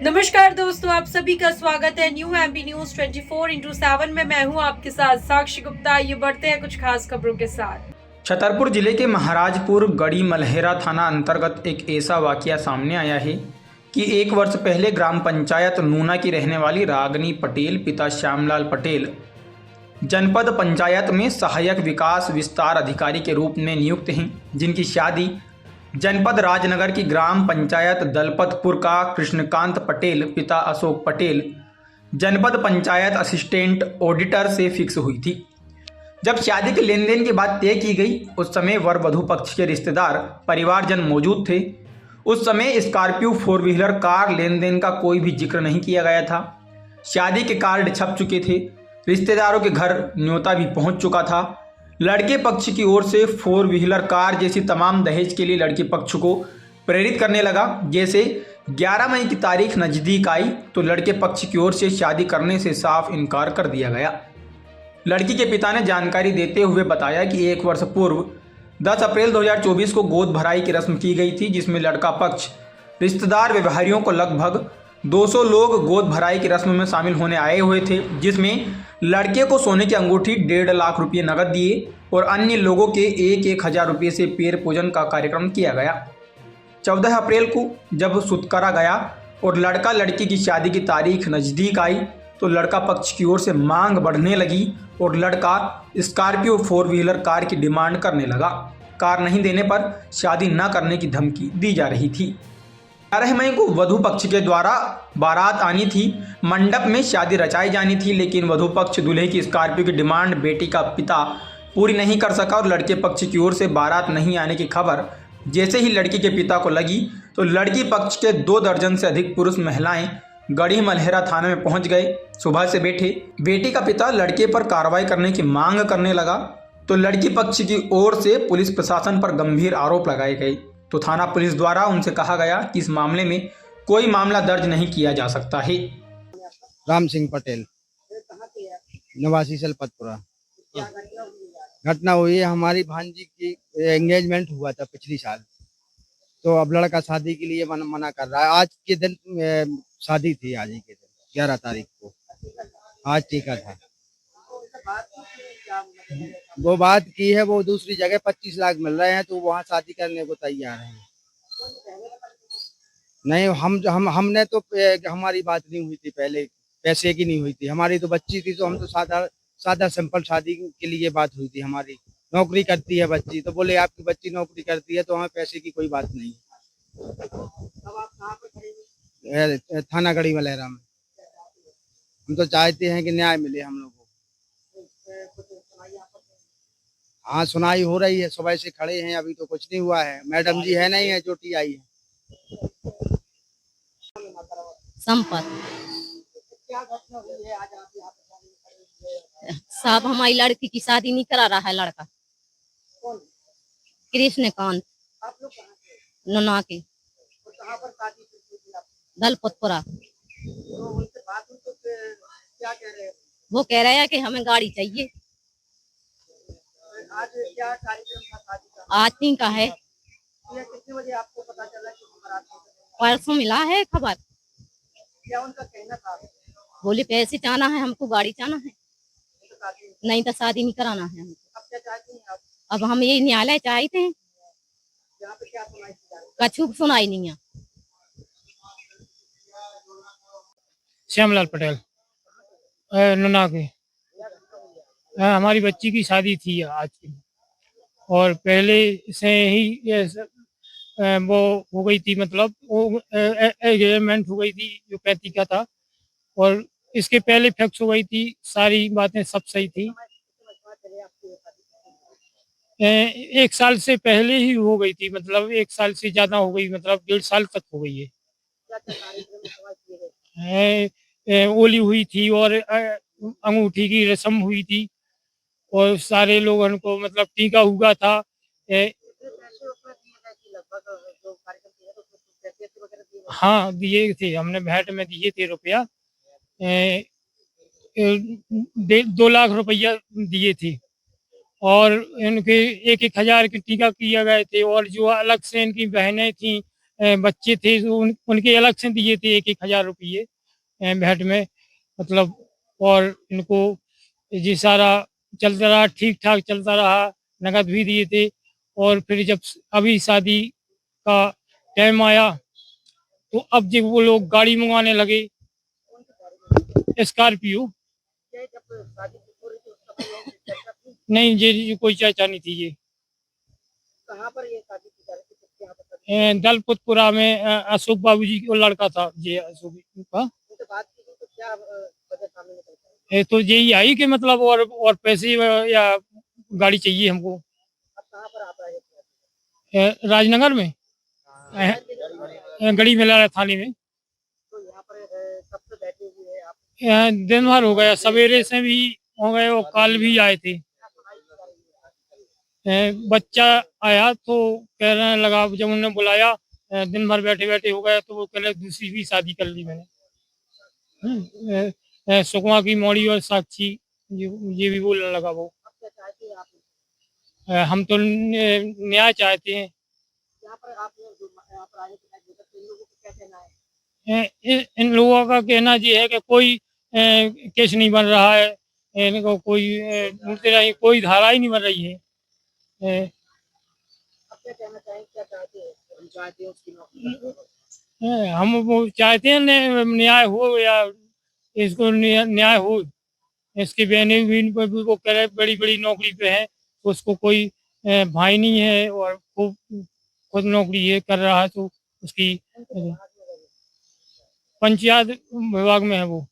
नमस्कार दोस्तों, आप सभी का स्वागत है न्यू एमपी न्यूज 24x7 में। मैं हूं आपके साथ साक्षी गुप्ता। ये बढ़ते हैं कुछ खास खबरों के साथ। छतरपुर जिले के महाराजपुर गढ़ी मलहेरा थाना अंतर्गत एक ऐसा वाकया सामने आया है कि 1 वर्ष पहले ग्राम पंचायत नूना की रहने वाली रागनी पटेल पिता श्यामलाल पटेल जनपद पंचायत में सहायक विकास विस्तार अधिकारी के रूप में नियुक्त हैं, जिनकी शादी जनपद राजनगर की ग्राम पंचायत दलपतपुर का कृष्णकांत पटेल पिता अशोक पटेल जनपद पंचायत असिस्टेंट ऑडिटर से फिक्स हुई थी। जब शादी के लेन देन की बात तय की गई, उस समय वर वधू पक्ष के रिश्तेदार परिवारजन मौजूद थे। उस समय स्कॉर्पियो 4 व्हीलर कार लेन देन का कोई भी जिक्र नहीं किया गया था। शादी के कार्ड छप चुके थे, रिश्तेदारों के घर न्योता भी पहुंच चुका था। लड़के पक्ष की ओर से 4 व्हीलर कार जैसी तमाम दहेज के लिए लड़के पक्ष को प्रेरित करने लगा। जैसे 11 मई की तारीख नज़दीक आई तो लड़के पक्ष की ओर से शादी करने से साफ इनकार कर दिया गया। लड़की के पिता ने जानकारी देते हुए बताया कि 1 वर्ष पूर्व 10 अप्रैल 2024 को गोद भराई की रस्म की गई थी, जिसमें लड़का पक्ष रिश्तेदार व्यवहारियों को लगभग 200 लोग गोद भराई की रस्म में शामिल होने आए हुए थे, जिसमें लड़के को सोने की अंगूठी 1.5 लाख रुपये नकद दिए और अन्य लोगों के 1,000 रुपये से पैर पूजन का कार्यक्रम किया गया। 14 अप्रैल को जब सुत करा गया और लड़का लड़की की शादी की तारीख नज़दीक आई तो लड़का पक्ष की ओर से मांग बढ़ने लगी और लड़का स्कॉर्पियो 4 व्हीलर कार की डिमांड करने लगा। कार नहीं देने पर शादी न करने की धमकी दी जा रही थी। 11 मई को वधू पक्ष के द्वारा बारात आनी थी, मंडप में शादी रचाई जानी थी, लेकिन वधू पक्ष दूल्हे की स्कॉर्पियो की डिमांड बेटी का पिता पूरी नहीं कर सका और लड़के पक्ष की ओर से बारात नहीं आने की खबर जैसे ही लड़की के पिता को लगी तो लड़की पक्ष के 2 दर्जन से अधिक पुरुष महिलाएं गढ़ी मलहेरा थाने में पहुंच गए। सुबह से बैठे बेटी का पिता लड़के पर कार्रवाई करने की मांग करने लगा तो लड़की पक्ष की ओर से पुलिस प्रशासन पर गंभीर आरोप लगाए गए। तो थाना पुलिस द्वारा उनसे कहा गया कि इस मामले में कोई मामला दर्ज नहीं किया जा सकता है। राम सिंह पटेल, निवासी सलपतपुरा। घटना हुई है, हमारी भांजी की एंगेजमेंट हुआ था पिछली साल, तो अब लड़का शादी के लिए मना कर रहा है। आज के दिन शादी थी, आज ही के दिन 11 तारीख को, आज टीका था। वो बात की है, वो दूसरी जगह 25 लाख मिल रहे हैं तो वहाँ शादी करने को तैयार हैं। नहीं, हमने तो हमारी बात नहीं हुई थी, पहले पैसे की नहीं हुई थी, हमारी तो बच्ची थी, तो हम तो सादा सिंपल शादी के लिए बात हुई थी। हमारी नौकरी करती है बच्ची, तो बोले आपकी बच्ची नौकरी करती है तो हमें पैसे की कोई बात नहीं। थाना गढ़ी मलहेरा में। हम तो चाहते हैं कि न्याय मिले हम लोगों को। हाँ, सुनाई हो रही है, सुबह से खड़े हैं, अभी तो कुछ नहीं हुआ है। मैडम जी है नहीं है, चोटी आई है। संपत साहब, हमारी लड़की की शादी नहीं करा रहा है लड़का। कृष्णकांत नूना की दलपतपुरा। वो कह रहे हैं कि हमें गाड़ी चाहिए। आज क्या कार्यक्रम था शादी का? आज 3 का है। कितने बजे आपको पता चला कि बारात है? परसों मिला है खबर। क्या उनका कहना था? बोले पैसे चाहना है, हमको गाड़ी चाहना है, नहीं तो शादी नहीं कराना है हमको। अब क्या चाहती हैं आप? अब हम ये न्यायालय चाहते हैं। यहाँ पे क्या सुनाई थी? कछु सुनाई नहीं है। श्यामलाल पटेल नूना के। हमारी बच्ची की शादी थी आज की, और पहले से ही वो हो गई थी, मतलब वो एंगेजमेंट हो गई थी जो 35 का था, और इसके पहले फिक्स हो गई थी। सारी बातें सब सही थी। 1 साल से पहले ही हो गई थी, मतलब 1 साल से ज्यादा हो गई, मतलब 1.5 साल तक हो गई है। ओली हुई थी और अंगूठी की रस्म हुई थी और सारे लोगों को मतलब टीका हुआ था। हाँ, दिए थे, हमने भेंट में दिए थे रुपया। 2 लाख रुपया दिए थे और इनके 1-1 हजार के टीका किया गए थे। और जो अलग से इनकी बहनें थी बच्चे थे तो उनके अलग से दिए थे 1,000 रुपये भेंट में, मतलब। और इनको ये सारा चलता रहा, ठीक ठाक चलता रहा, नगद भी दिए थे। और फिर जब अभी शादी का टाइम आया तो अब जब वो लोग गाड़ी मंगवाने लगे, स्कॉर्पियो। ये जब शादी हो रही थी उस समय लोग चर्चा थी, नहीं, ये कोई चर्चा नहीं थी। ये कहाँ पर ये शादी की जा रही थी, किसके यहाँ पर शादी? दलपतपुरा में अशोक बाबू जी का लड़का था, ये अशोक का। उनसे बात की थी तो क्या वजह सामने निकलता है? तो यही आई कि मतलब और पैसे या गाड़ी चाहिए हमको। अब कहाँ पर आप रहे थे? राजनगर में, गड़ी मेला थाने में। तो यहाँ पर कब से बैठे हुए हैं आप? दिन भर हो गया, सवेरे से भी हो गए और कल भी आए थे। क्या सुनाई दी जा रही है? बच्चा आया तो कह रहे लगा, जब उन्होंने बुलाया दिन भर बैठे बैठे हो गए तो वो कह रहे दूसरी भी शादी कर ली मैंने। सुकमा की मौड़ी और साक्षी, ये भी बोलने लगा वो। अब क्या चाहते हैं आप? हम तो न्याय चाहते हैं। यहाँ पर आप जो यहाँ पर आए थे इन लोगों को क्या कहना है? इन लोगों का कहना ये है कि कोई केस नहीं बन रहा है, इनको कोई बोलते रहे, कोई धारा ही नहीं बन रही है। अब क्या कहना चाहेंगे, क्या चाहते हैं? हम चाहते हैं उसकी नौकरी। हम वो चाहते हैं न्याय हो, या इसको न्याय हो। इसकी बहनें भी वो कह रहे बड़ी बड़ी नौकरी पे है, उसको कोई भाई नहीं है और खूब खुद नौकरी ये कर रहा है, तो उसकी पंचायत विभाग में है वो।